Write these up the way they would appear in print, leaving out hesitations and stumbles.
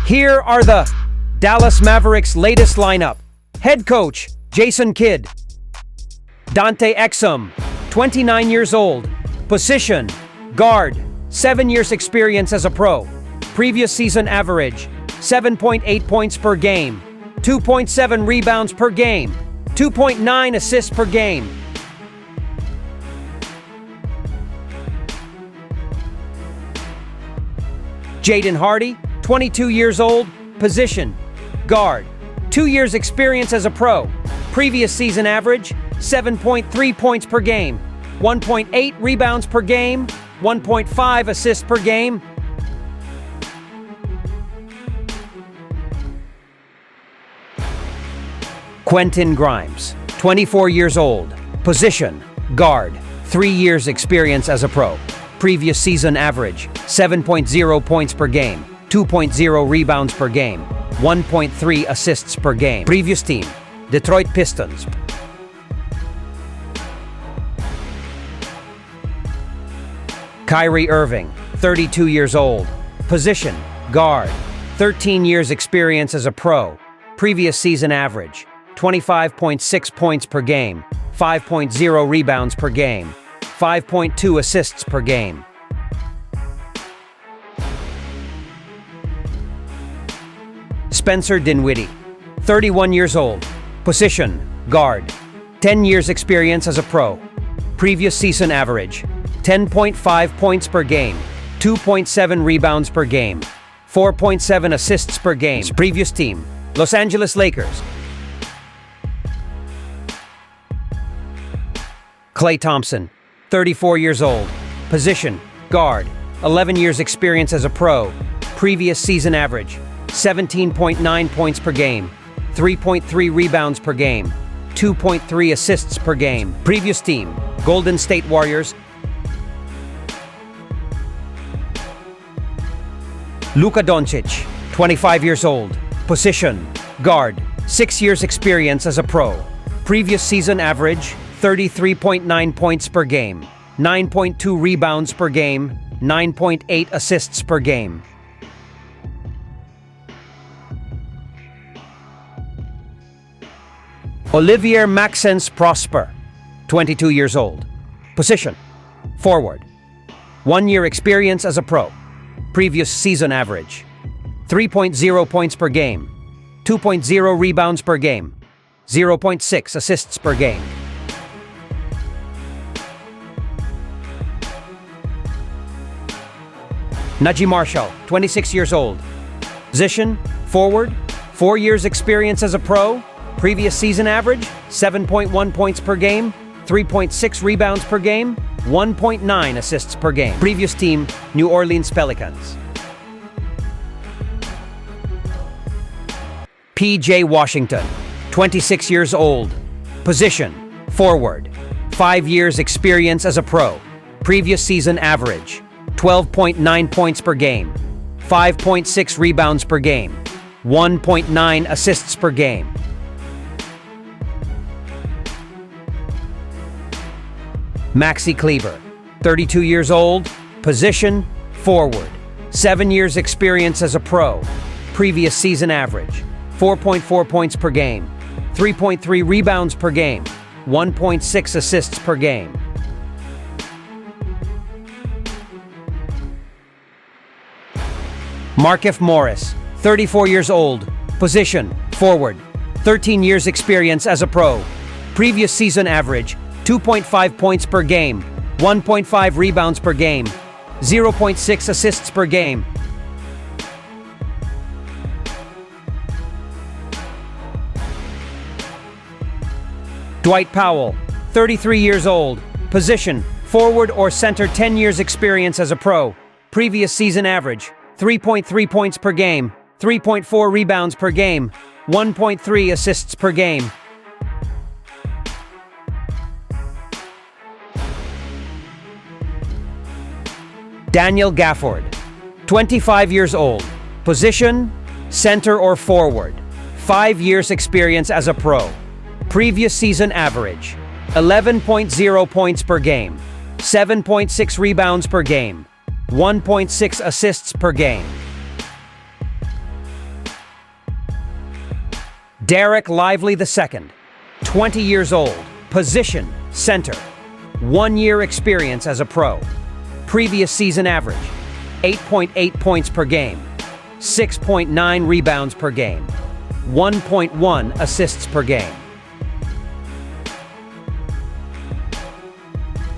Here are the Dallas Mavericks latest lineup. Head coach, Jason Kidd. Dante Exum, 29 years old. Position, guard, 7 years experience as a pro. Previous season average, 7.8 points per game, 2.7 rebounds per game, 2.9 assists per game. Jaden Hardy, 22 years old. Position, guard, 2 years experience as a pro. Previous season average, 7.3 points per game, 1.8 rebounds per game, 1.5 assists per game. Quentin Grimes, 24 years old. Position, guard, 3 years experience as a pro. Previous season average, 7.0 points per game, 2.0 rebounds per game, 1.3 assists per game. Previous team, Detroit Pistons. Kyrie Irving, 32 years old. Position, guard, 13 years experience as a pro. Previous season average, 25.6 points per game, 5.0 rebounds per game, 5.2 assists per game. Spencer Dinwiddie, 31 years old. Position, guard, 10 years experience as a pro. Previous season average, 10.5 points per game, 2.7 rebounds per game, 4.7 assists per game. Previous team, Los Angeles Lakers. Klay Thompson, 34 years old. Position, guard, 11 years experience as a pro. Previous season average, 17.9 points per game, 3.3 rebounds per game, 2.3 assists per game. Previous team, Golden State Warriors. Luka Doncic, 25 years old. Position, guard, 6 years experience as a pro. Previous season average, 33.9 points per game, 9.2 rebounds per game, 9.8 assists per game. Olivier Maxence Prosper, 22 years old. Position, forward, 1 year experience as a pro. Previous season average, 3.0 points per game, 2.0 rebounds per game, 0.6 assists per game. Najee Marshall, 26 years old. Position, forward, 4 years experience as a pro. Previous season average, 7.1 points per game, 3.6 rebounds per game, 1.9 assists per game. Previous team, New Orleans Pelicans. PJ Washington, 26 years old. Position, forward, 5 years experience as a pro. Previous season average, 12.9 points per game, 5.6 rebounds per game, 1.9 assists per game. Maxi Kleber, 32 years old. Position, forward, 7 years experience as a pro. Previous season average, 4.4 points per game, 3.3 rebounds per game, 1.6 assists per game. Markieff Morris, 34 years old. Position, forward, 13 years experience as a pro. Previous season average, 2.5 points per game, 1.5 rebounds per game, 0.6 assists per game. Dwight Powell, 33 years old. Position, forward or center, 10 years experience as a pro. Previous season average, 3.3 points per game, 3.4 rebounds per game, 1.3 assists per game. Daniel Gafford, 25 years old. Position, center or forward. 5 years experience as a pro. Previous season average, 11.0 points per game, 7.6 rebounds per game, 1.6 assists per game. Derek Lively II, 20 years old, position, center. 1 year experience as a pro. Previous season average, 8.8 points per game, 6.9 rebounds per game, 1.1 assists per game.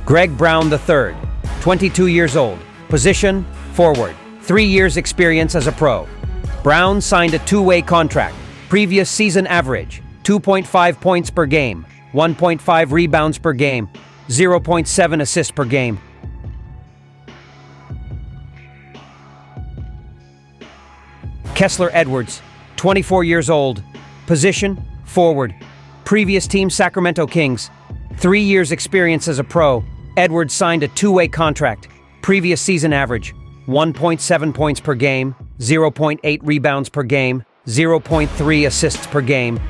Greg Brown III, 22 years old, position, forward. 3 years experience as a pro. Brown signed a 2-way contract. Previous season average, 2.5 points per game, 1.5 rebounds per game, 0.7 assists per game. Kessler Edwards, 24 years old, position, forward. Previous team Sacramento Kings, 3 years experience as a pro. Edwards signed a 2-way contract. Previous season average, 1.7 points per game, 0.8 rebounds per game, 0.3 assists per game.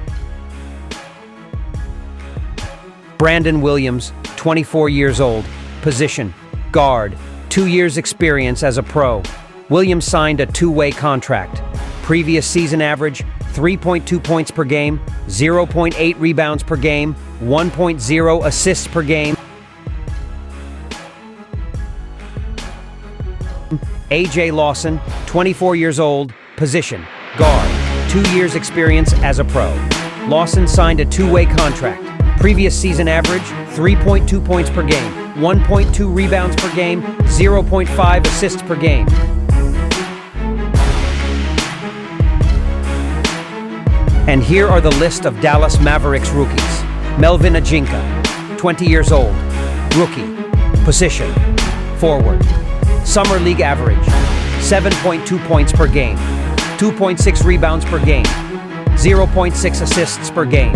Brandon Williams, 24 years old, position, guard, 2 years experience as a pro. Williams signed a 2-way contract. Previous season average, 3.2 points per game, 0.8 rebounds per game, 1.0 assists per game. AJ Lawson, 24 years old, position, guard, 2 years experience as a pro. Lawson signed a 2-way contract. Previous season average, 3.2 points per game, 1.2 rebounds per game, 0.5 assists per game. And here are the list of Dallas Mavericks rookies. Melvin Ajinka, 20 years old, rookie, position, forward. Summer League average, 7.2 points per game, 2.6 rebounds per game, 0.6 assists per game.